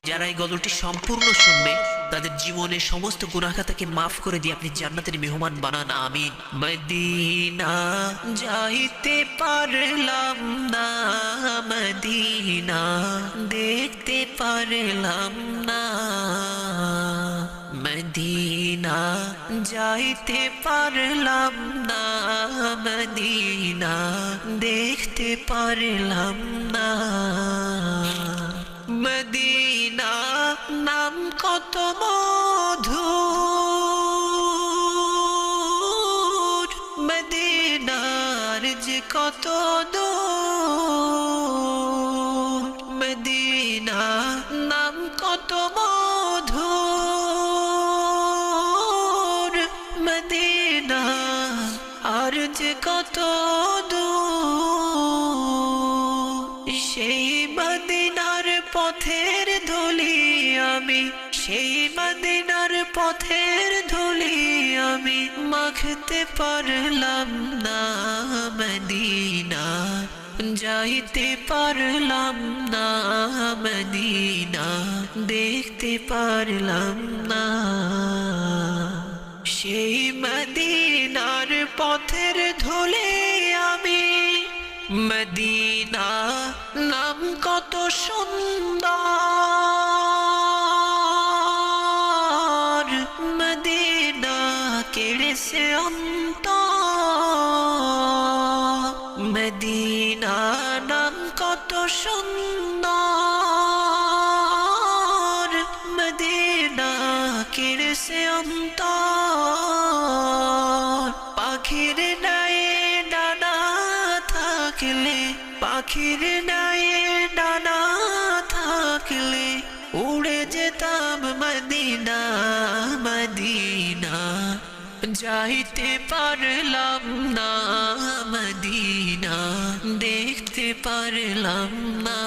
যারা এই গজলটি সম্পূর্ণ শুনবে তাদের জীবনের সমস্ত গুনাহ খাতাকে মাফ করে দিয়ে আপনি জান্নাতের মেহমান বানান। আমিন। মদিনা যাইতে পারলাম না, মদিনা দেখতে পারলাম না, মদিনা যাইতে পারলাম না, মদিনা দেখতে পারলাম না। মদিনা নাম কত মধুর, মদিনার যে কত দূর, মদিনা নাম কত মধুর, মদিনা আর যে কত দূর। সেই মদিনার পথের ধুলি আমি, সেই মদিনার পথের ধুলি আমি মাখতে পারলাম না, মদিনা যাইতে পারলাম না, মদিনা দেখতে পারলাম না। সেই মদিনার পথের ধুলি আমি, মদিনা নাম কত সুন্দর, মদিনা কেড়েছে অন্তর, মদিনা নাম কত সুন্দর, মদিনা কেড়েছে অন্তর। পাখির নায়ে ডানা থাকলে, পাখির নায়ে ডানা থাকলে উড়ে যেতাম মদিনা, মদিনা যাইতে পারলাম না, মদিনা দেখতে পারলাম না।